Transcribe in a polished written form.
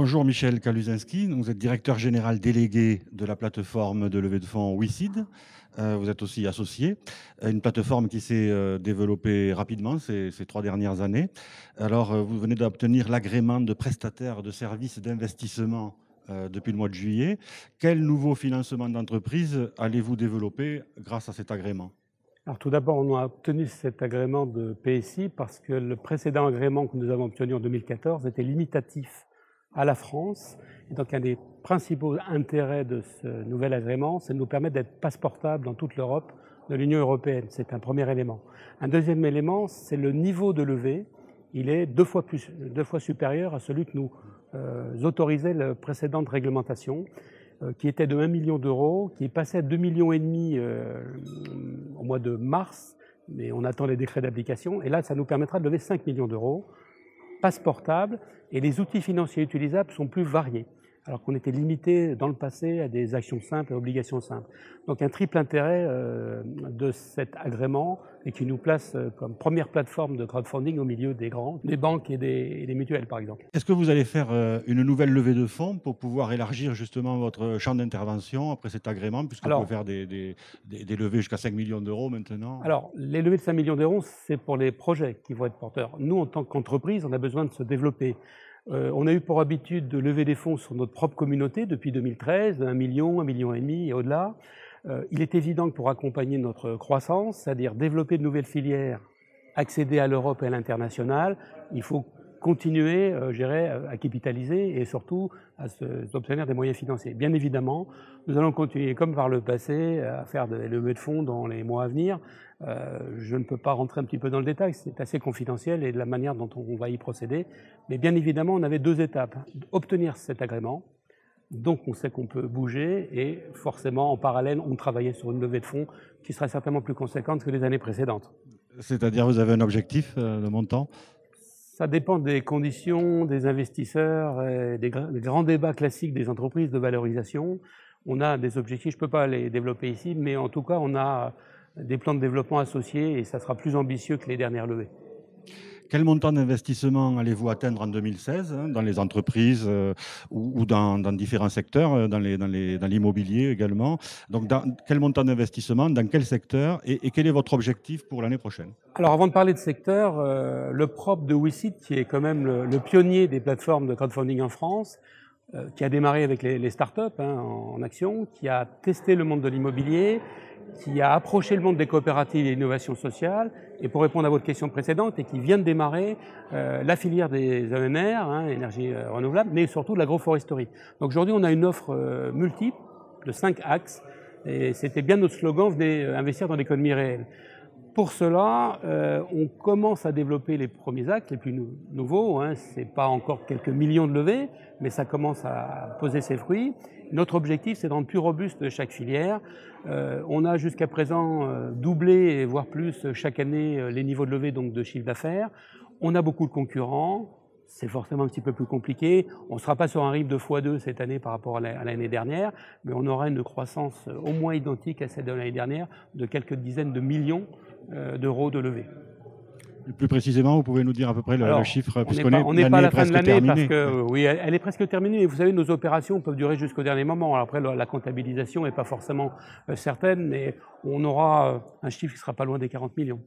Bonjour Michel Kaluzinski, vous êtes directeur général délégué de la plateforme de levée de fonds WeSeed. Vous êtes aussi associé, une plateforme qui s'est développée rapidement ces 3 dernières années. Alors, vous venez d'obtenir l'agrément de prestataire de services d'investissement depuis le mois de juillet. Quel nouveau financement d'entreprise allez-vous développer grâce à cet agrément? Alors tout d'abord, on a obtenu cet agrément de PSI parce que le précédent agrément que nous avons obtenu en 2014 était limitatif à la France. Et donc un des principaux intérêts de ce nouvel agrément, c'est de nous permettre d'être passeportable dans toute l'Europe de l'Union européenne. C'est un premier élément. Un deuxième élément, c'est le niveau de levée. Il est deux fois supérieur à celui que nous autorisait la précédente réglementation, qui était de 1 million d'euros, qui est passé à 2,5 millions au mois de mars, mais on attend les décrets d'application. Et là, ça nous permettra de lever 5 millions d'euros, passeportables, et les outils financiers utilisables sont plus variés, alors qu'on était limité dans le passé à des actions simples et obligations simples. Donc un triple intérêt de cet agrément et qui nous place comme première plateforme de crowdfunding au milieu des grands, des banques et des mutuelles par exemple. Est-ce que vous allez faire une nouvelle levée de fonds pour pouvoir élargir justement votre champ d'intervention après cet agrément, puisque vous pouvez faire des levées jusqu'à 5 millions d'euros maintenant? Alors, les levées de 5 millions d'euros, c'est pour les projets qui vont être porteurs. Nous, en tant qu'entreprise, on a besoin de se développer. On a eu pour habitude de lever des fonds sur notre propre communauté depuis 2013, 1 million, 1,5 million et au-delà. Il est évident que pour accompagner notre croissance, c'est-à-dire développer de nouvelles filières, accéder à l'Europe et à l'international, il faut continuer, à capitaliser et surtout à obtenir des moyens financiers. Bien évidemment, nous allons continuer comme par le passé à faire des levées de fonds dans les mois à venir. Je ne peux pas rentrer un petit peu dans le détail, c'est assez confidentiel et de la manière dont on va y procéder. Mais bien évidemment, on avait 2 étapes. Obtenir cet agrément, donc on sait qu'on peut bouger et forcément en parallèle, on travaillait sur une levée de fonds qui sera certainement plus conséquente que les années précédentes. C'est-à-dire, vous avez un objectif de montant? Ça dépend des conditions, des investisseurs, et des grands débats classiques des entreprises de valorisation. On a des objectifs, je ne peux pas les développer ici, mais en tout cas, on a des plans de développement associés et ça sera plus ambitieux que les dernières levées. Quel montant d'investissement allez-vous atteindre en 2016 dans les entreprises ou dans différents secteurs, dans l'immobilier également? Donc, quel montant d'investissement, dans quel secteur et quel est votre objectif pour l'année prochaine? Alors, avant de parler de secteur, le propre de WeSeed, qui est quand même le pionnier des plateformes de crowdfunding en France, qui a démarré avec les startups en action, qui a testé le monde de l'immobilier, qui a approché le monde des coopératives et l'innovation sociale, et pour répondre à votre question précédente, et qui vient de démarrer la filière des ENR, énergie renouvelable, mais surtout de l'agroforesterie. Donc aujourd'hui, on a une offre multiple de 5 axes, et c'était bien notre slogan, venez investir dans l'économie réelle. Pour cela, on commence à développer les premiers actes, les plus nouveaux. Ce n'est pas encore quelques millions de levées, mais ça commence à poser ses fruits. Notre objectif, c'est de rendre plus robuste chaque filière. On a jusqu'à présent doublé, voire plus, chaque année les niveaux de levée, donc de chiffre d'affaires. On a beaucoup de concurrents. C'est forcément un petit peu plus compliqué. On ne sera pas sur un rythme de x2 cette année par rapport à l'année dernière, mais on aura une croissance au moins identique à celle de l'année dernière, de quelques dizaines de millions d'euros de levée. Plus précisément, vous pouvez nous dire à peu près le chiffre, on n'est pas à la fin de l'année parce que oui, elle est presque terminée. Et vous savez, nos opérations peuvent durer jusqu'au dernier moment. Alors après, la comptabilisation n'est pas forcément certaine, mais on aura un chiffre qui sera pas loin des 40 millions.